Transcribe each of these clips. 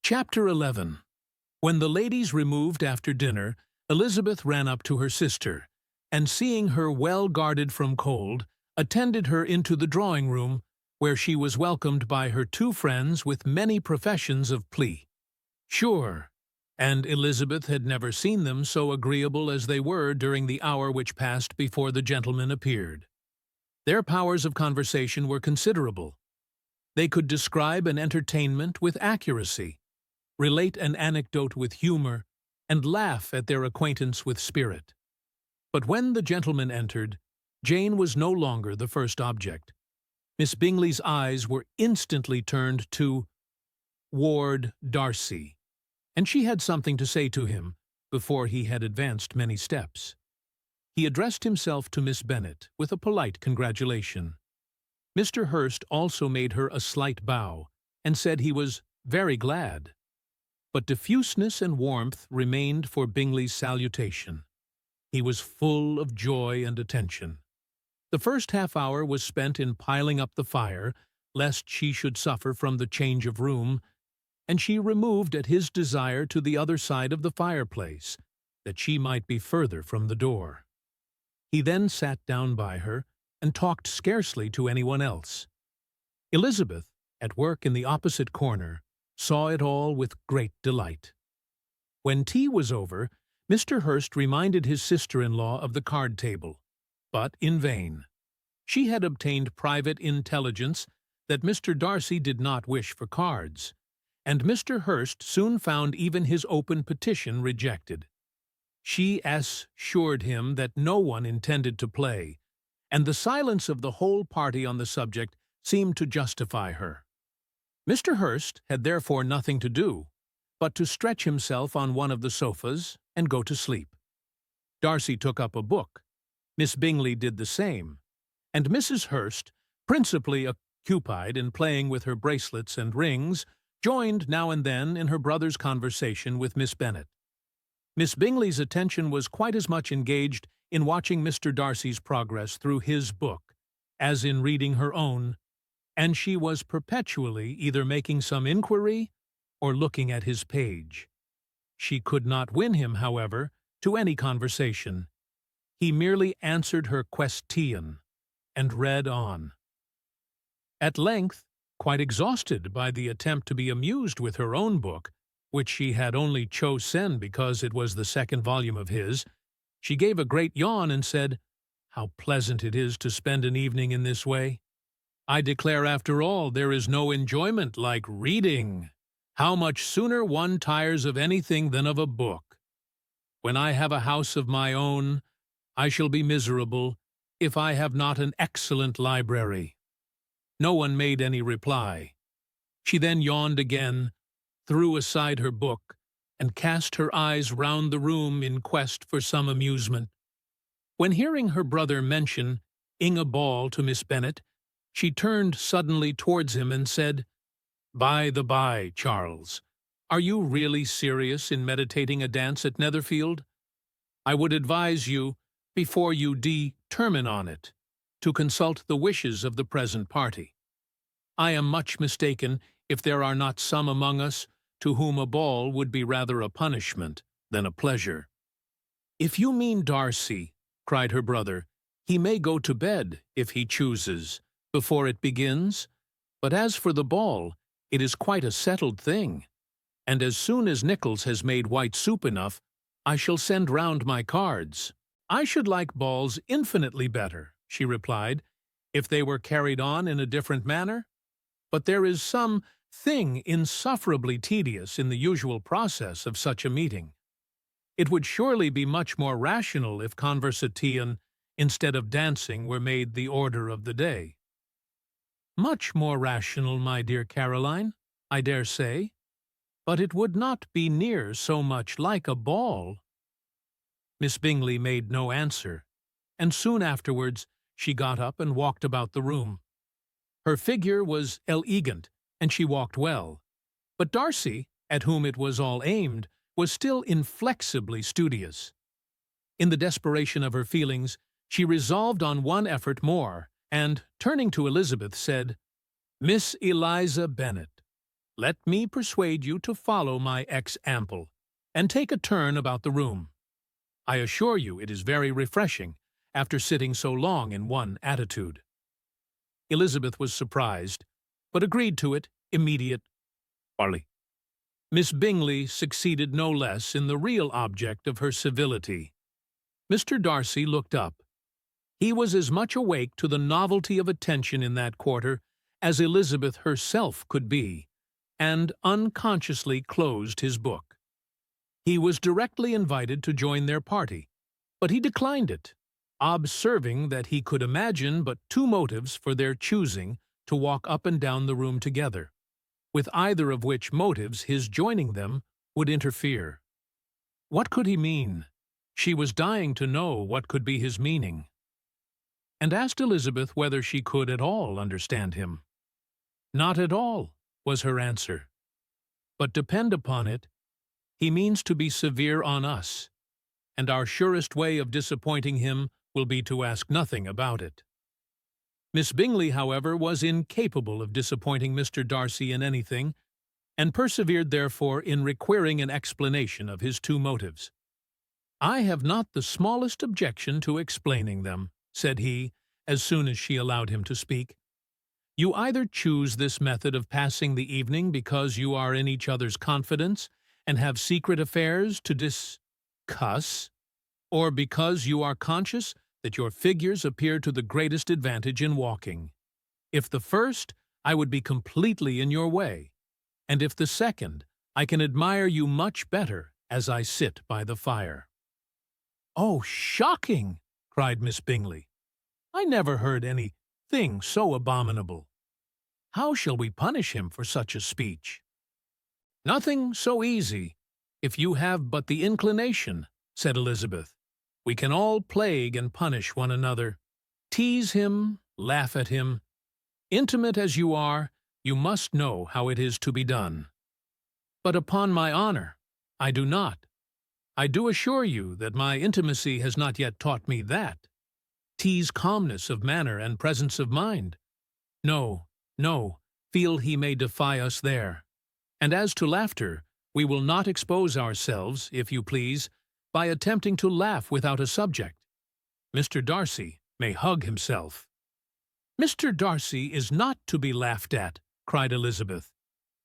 Chapter 11. When the ladies removed after dinner, Elizabeth ran up to her sister, and seeing her well guarded from cold, attended her into the drawing-room, where she was welcomed by her two friends with many professions of plea. Sure, and Elizabeth had never seen them so agreeable as they were during the hour which passed before the gentlemen appeared. Their powers of conversation were considerable. They could describe an entertainment with accuracy, relate an anecdote with humor, and laugh at their acquaintance with spirit. But when the gentlemen entered, Jane was no longer the first object. Miss Bingley's eyes were instantly turned to Ward Darcy, and she had something to say to him before he had advanced many steps. He addressed himself to Miss Bennet with a polite congratulation. Mr. Hurst also made her a slight bow, and said he was very glad. But diffuseness and warmth remained for Bingley's salutation. He was full of joy and attention. The first half-hour was spent in piling up the fire, lest she should suffer from the change of room, and she removed at his desire to the other side of the fireplace, that she might be further from the door. He then sat down by her, and talked scarcely to anyone else. Elizabeth, at work in the opposite corner, saw it all with great delight. When tea was over, Mr. Hurst reminded his sister-in-law of the card-table, but in vain. She had obtained private intelligence that Mr. Darcy did not wish for cards, and Mr. Hurst soon found even his open petition rejected. She assured him that no one intended to play, and the silence of the whole party on the subject seemed to justify her. Mr. Hurst had therefore nothing to do but to stretch himself on one of the sofas and go to sleep. Darcy took up a book. Miss Bingley did the same, and Mrs. Hurst, principally occupied in playing with her bracelets and rings, joined now and then in her brother's conversation with Miss Bennet. Miss Bingley's attention was quite as much engaged in watching Mr. Darcy's progress through his book as in reading her own, and she was perpetually either making some inquiry or looking at his page. She could not win him, however, to any conversation. He merely answered her question and read on. At length, quite exhausted by the attempt to be amused with her own book, which she had only chosen because it was the second volume of his, she gave a great yawn and said, "How pleasant it is to spend an evening in this way! I declare, after all, there is no enjoyment like reading. How much sooner one tires of anything than of a book. When I have a house of my own, I shall be miserable if I have not an excellent library." No one made any reply. She then yawned again, threw aside her book, and cast her eyes round the room in quest for some amusement. When hearing her brother mention a ball to Miss Bennet, she turned suddenly towards him and said, "By the by, Charles, are you really serious in meditating a dance at Netherfield? I would advise you, before you determine on it, to consult the wishes of the present party. I am much mistaken if there are not some among us to whom a ball would be rather a punishment than a pleasure." "If you mean Darcy," cried her brother, "he may go to bed, if he chooses, before it begins, but as for the ball, it is quite a settled thing, and as soon as Nichols has made white soup enough, I shall send round my cards." "I should like balls infinitely better," she replied, "if they were carried on in a different manner, but there is some thing insufferably tedious in the usual process of such a meeting. It would surely be much more rational if conversation instead of dancing were made the order of the day." "Much more rational, my dear Caroline, I dare say, but it would not be near so much like a ball." Miss Bingley made no answer, and soon afterwards she got up and walked about the room. Her figure was elegant, and she walked well, but Darcy, at whom it was all aimed, was still inflexibly studious. In the desperation of her feelings, she resolved on one effort more, and, turning to Elizabeth, said, "Miss Eliza Bennet, let me persuade you to follow my example, and take a turn about the room. I assure you it is very refreshing, after sitting so long in one attitude." Elizabeth was surprised, but agreed to it immediately. Miss Bingley succeeded no less in the real object of her civility. Mr. Darcy looked up. He was as much awake to the novelty of attention in that quarter as Elizabeth herself could be, and unconsciously closed his book. He was directly invited to join their party, but he declined it, observing that he could imagine but two motives for their choosing to walk up and down the room together, with either of which motives his joining them would interfere. What could he mean? She was dying to know what could be his meaning, and asked Elizabeth whether she could at all understand him. "Not at all," was her answer. "But depend upon it, he means to be severe on us, and our surest way of disappointing him will be to ask nothing about it." Miss Bingley, however, was incapable of disappointing Mr. Darcy in anything, and persevered therefore in requiring an explanation of his two motives. "I have not the smallest objection to explaining them," said he, as soon as she allowed him to speak. "You either choose this method of passing the evening because you are in each other's confidence and have secret affairs to discuss, or because you are conscious that your figures appear to the greatest advantage in walking. If the first, I would be completely in your way, and if the second, I can admire you much better as I sit by the fire." "Oh, shocking!" cried Miss Bingley. "I never heard anything so abominable. How shall we punish him for such a speech?" "Nothing so easy, if you have but the inclination," said Elizabeth. "We can all plague and punish one another, tease him, laugh at him. Intimate as you are, you must know how it is to be done." "But upon my honor, I do not. I do assure you that my intimacy has not yet taught me that. Tease calmness of manner and presence of mind. No, no, feel he may defy us there. And as to laughter, we will not expose ourselves, if you please, by attempting to laugh without a subject. Mr. Darcy may hug himself." "Mr. Darcy is not to be laughed at," cried Elizabeth.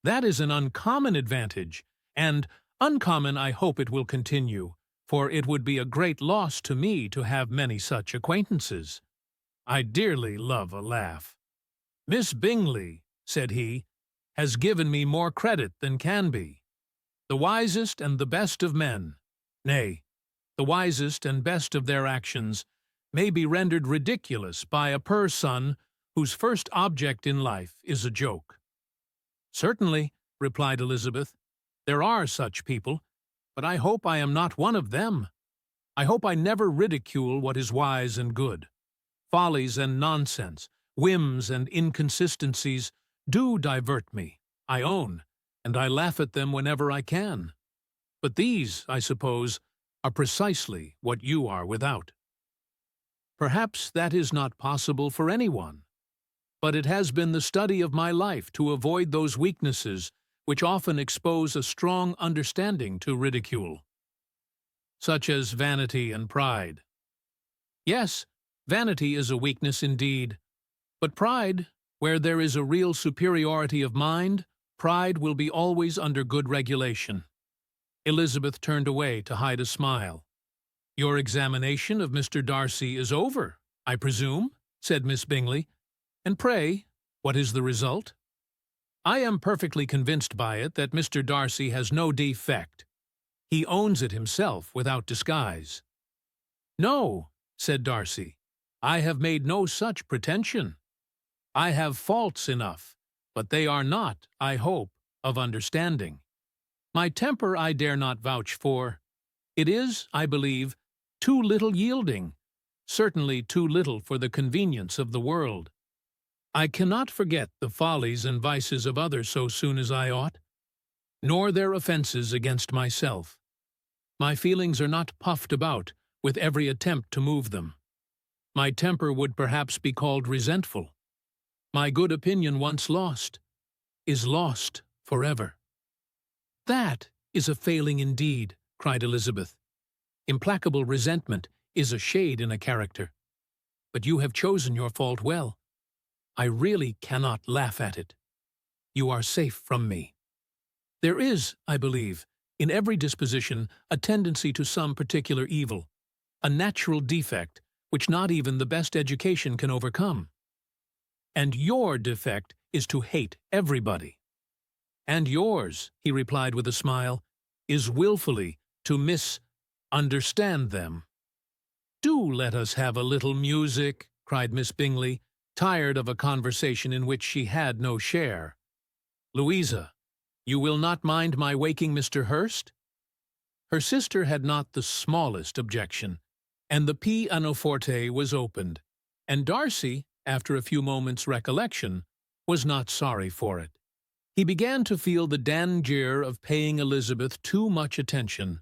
"That is an uncommon advantage, and uncommon I hope it will continue, for it would be a great loss to me to have many such acquaintances. I dearly love a laugh. Miss Bingley," said he, "has given me more credit than can be. The wisest and the best of men, nay, the wisest and best of their actions, may be rendered ridiculous by a person whose first object in life is a joke." "Certainly," replied Elizabeth, "there are such people, but I hope I am not one of them. I hope I never ridicule what is wise and good. Follies and nonsense, whims and inconsistencies do divert me, I own, and I laugh at them whenever I can. But these, I suppose, are precisely what you are without." "Perhaps that is not possible for anyone, but it has been the study of my life to avoid those weaknesses which often expose a strong understanding to ridicule." "Such as vanity and pride." "Yes, vanity is a weakness indeed, but pride, where there is a real superiority of mind, pride will be always under good regulation." Elizabeth turned away to hide a smile. "Your examination of Mr. Darcy is over, I presume?" said Miss Bingley. "And pray, what is the result?" "I am perfectly convinced by it that Mr. Darcy has no defect. He owns it himself without disguise." "No," said Darcy, "I have made no such pretension. I have faults enough, but they are not, I hope, of understanding. My temper I dare not vouch for. It is, I believe, too little yielding, certainly too little for the convenience of the world. I cannot forget the follies and vices of others so soon as I ought, nor their offences against myself. My feelings are not puffed about with every attempt to move them. My temper would perhaps be called resentful. My good opinion once lost is lost forever." "That is a failing indeed," cried Elizabeth. "Implacable resentment is a shade in a character. But you have chosen your fault well. I really cannot laugh at it. You are safe from me. There is, I believe, in every disposition a tendency to some particular evil, a natural defect which not even the best education can overcome. And your defect is to hate everybody. And yours," he replied with a smile, "is willfully to misunderstand them." "Do let us have a little music," cried Miss Bingley, tired of a conversation in which she had no share. "Louisa, you will not mind my waking Mr. Hurst?" Her sister had not the smallest objection, and the pianoforte was opened, and Darcy, after a few moments' recollection, was not sorry for it. He began to feel the danger of paying Elizabeth too much attention,